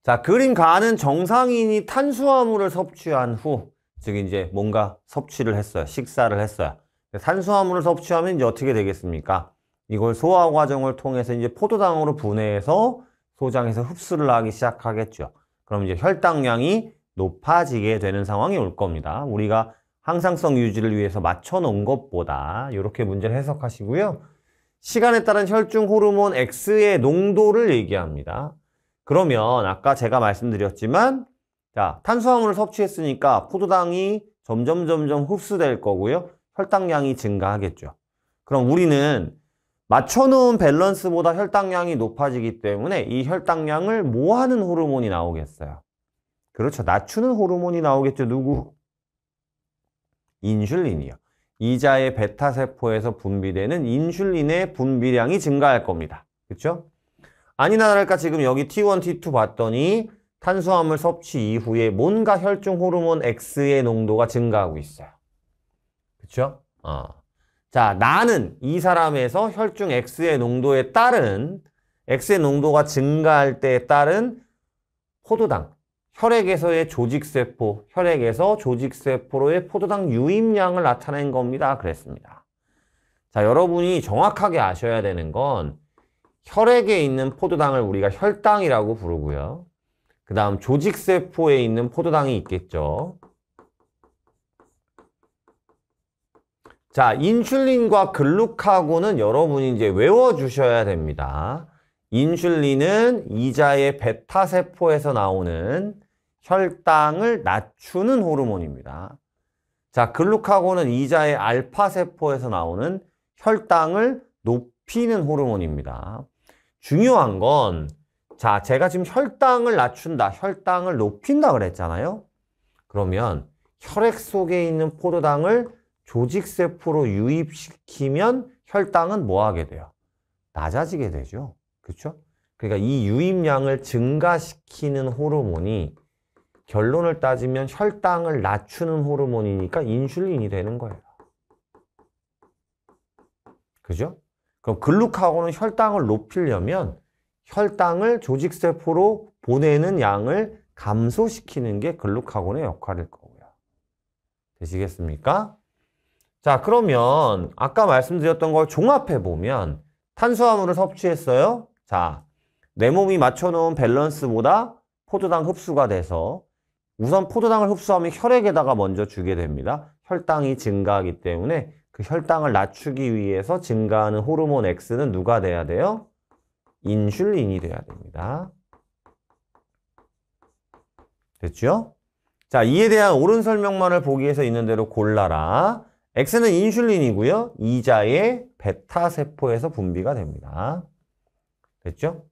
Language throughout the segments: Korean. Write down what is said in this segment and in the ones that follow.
자, 그림 가는 정상인이 탄수화물을 섭취한 후, 즉 이제 뭔가 섭취를 했어요. 식사를 했어요. 탄수화물을 섭취하면 이제 어떻게 되겠습니까? 이걸 소화 과정을 통해서 이제 포도당으로 분해해서 소장에서 흡수를 하기 시작하겠죠. 그럼 이제 혈당량이 높아지게 되는 상황이 올 겁니다. 우리가 항상성 유지를 위해서 맞춰 놓은 것보다 이렇게 문제를 해석하시고요. 시간에 따른 혈중 호르몬 X의 농도를 얘기합니다. 그러면 아까 제가 말씀드렸지만 자, 탄수화물을 섭취했으니까 포도당이 점점 흡수될 거고요. 혈당량이 증가하겠죠. 그럼 우리는 맞춰놓은 밸런스보다 혈당량이 높아지기 때문에 이 혈당량을 뭐 하는 호르몬이 나오겠어요? 그렇죠. 낮추는 호르몬이 나오겠죠. 누구? 인슐린이요. 이자의 베타세포에서 분비되는 인슐린의 분비량이 증가할 겁니다. 그렇죠? 아니나 다를까 지금 여기 T1, T2 봤더니 탄수화물 섭취 이후에 뭔가 혈중 호르몬 X의 농도가 증가하고 있어요. 그렇죠? 자, 나는 이 사람에서 혈중 X의 농도에 따른 X의 농도가 증가할 때에 따른 포도당, 혈액에서의 조직세포, 혈액에서 조직세포로의 포도당 유입량을 나타낸 겁니다. 그랬습니다. 자, 여러분이 정확하게 아셔야 되는 건 혈액에 있는 포도당을 우리가 혈당이라고 부르고요. 그 다음 조직세포에 있는 포도당이 있겠죠. 자, 인슐린과 글루카곤은 여러분이 이제 외워주셔야 됩니다. 인슐린은 이자의 베타세포에서 나오는 혈당을 낮추는 호르몬입니다. 자, 글루카곤은 이자의 알파세포에서 나오는 혈당을 높이는 호르몬입니다. 중요한 건, 자, 제가 지금 혈당을 낮춘다, 혈당을 높인다 그랬잖아요. 그러면 혈액 속에 있는 포도당을 조직세포로 유입시키면 혈당은 뭐 하게 돼요? 낮아지게 되죠. 그렇죠? 그러니까 이 유입량을 증가시키는 호르몬이 결론을 따지면 혈당을 낮추는 호르몬이니까 인슐린이 되는 거예요. 그죠? 그럼 글루카곤은 혈당을 높이려면 혈당을 조직세포로 보내는 양을 감소시키는 게 글루카곤의 역할일 거고요. 되시겠습니까? 자, 그러면 아까 말씀드렸던 걸 종합해 보면 탄수화물을 섭취했어요. 자, 내 몸이 맞춰놓은 밸런스보다 포도당 흡수가 돼서 우선 포도당을 흡수하면 혈액에다가 먼저 주게 됩니다. 혈당이 증가하기 때문에 그 혈당을 낮추기 위해서 증가하는 호르몬 X는 누가 돼야 돼요? 인슐린이 돼야 됩니다. 됐죠? 자, 이에 대한 옳은 설명만을 보기 위해서 있는 대로 골라라. X는 인슐린이고요. 이자의 베타세포에서 분비가 됩니다. 됐죠?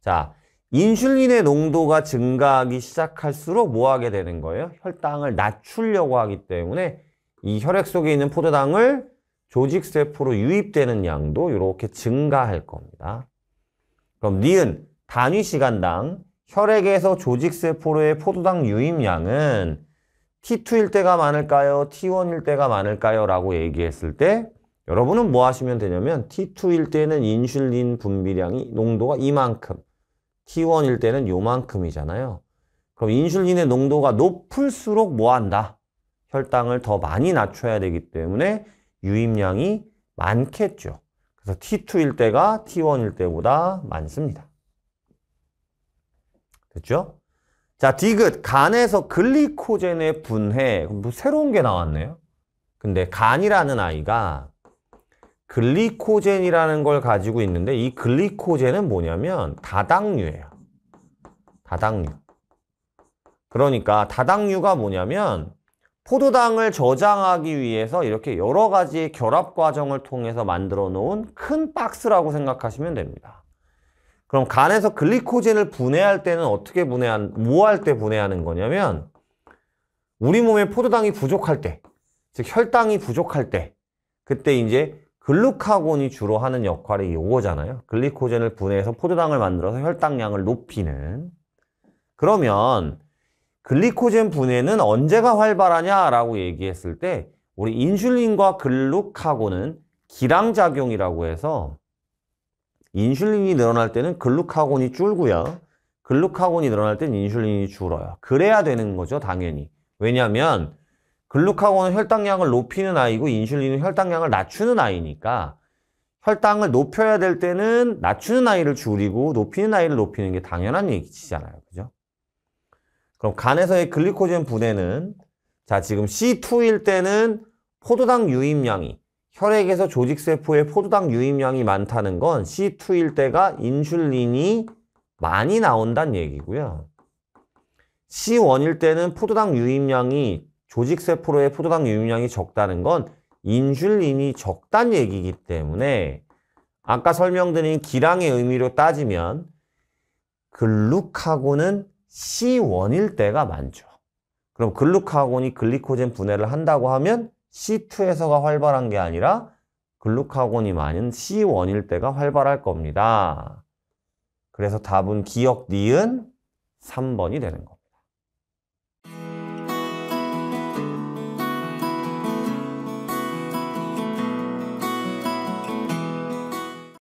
자, 인슐린의 농도가 증가하기 시작할수록 뭐 하게 되는 거예요? 혈당을 낮추려고 하기 때문에 이 혈액 속에 있는 포도당을 조직세포로 유입되는 양도 이렇게 증가할 겁니다. 그럼 니은 단위 시간당 혈액에서 조직세포로의 포도당 유입량은 T2일 때가 많을까요? T1일 때가 많을까요? 라고 얘기했을 때 여러분은 뭐 하시면 되냐면 T2일 때는 인슐린 분비량이 농도가 이만큼, T1일 때는 요만큼이잖아요. 그럼 인슐린의 농도가 높을수록 뭐 한다? 혈당을 더 많이 낮춰야 되기 때문에 유입량이 많겠죠. 그래서 T2일 때가 T1일 때보다 많습니다. 됐죠? 자, 디귿, 간에서 글리코젠의 분해. 뭐 새로운 게 나왔네요. 근데 간이라는 아이가 글리코젠이라는 걸 가지고 있는데 이 글리코젠은 뭐냐면 다당류예요. 다당류. 그러니까 다당류가 뭐냐면 포도당을 저장하기 위해서 이렇게 여러 가지의 결합 과정을 통해서 만들어 놓은 큰 박스라고 생각하시면 됩니다. 그럼 간에서 글리코젠을 분해할 때는 어떻게 뭐 할 때 분해하는 거냐면 우리 몸에 포도당이 부족할 때, 즉 혈당이 부족할 때 그때 이제 글루카곤이 주로 하는 역할이 이거잖아요. 글리코젠을 분해해서 포도당을 만들어서 혈당량을 높이는. 그러면 글리코젠 분해는 언제가 활발하냐라고 얘기했을 때 우리 인슐린과 글루카곤은 기량작용이라고 해서 인슐린이 늘어날 때는 글루카곤이 줄고요. 글루카곤이 늘어날 땐 인슐린이 줄어요. 그래야 되는 거죠, 당연히. 왜냐하면 글루카곤은 혈당량을 높이는 아이고 인슐린은 혈당량을 낮추는 아이니까 혈당을 높여야 될 때는 낮추는 아이를 줄이고 높이는 아이를 높이는 게 당연한 얘기잖아요. 그죠? 그럼 간에서의 글리코젠 분해는 자, 지금 C2일 때는 포도당 유입량이 혈액에서 조직세포의 포도당 유입량이 많다는 건 C2일 때가 인슐린이 많이 나온다는 얘기고요. C1일 때는 포도당 유입량이 조직세포로의 포도당 유입량이 적다는 건 인슐린이 적다는 얘기이기 때문에 아까 설명드린 기량의 의미로 따지면 글루카곤은 C1일 때가 많죠. 그럼 글루카곤이 글리코젠 분해를 한다고 하면 C2에서가 활발한 게 아니라 글루카곤이 많은 C1일 때가 활발할 겁니다. 그래서 답은 기억 니은 3번이 되는 겁니다.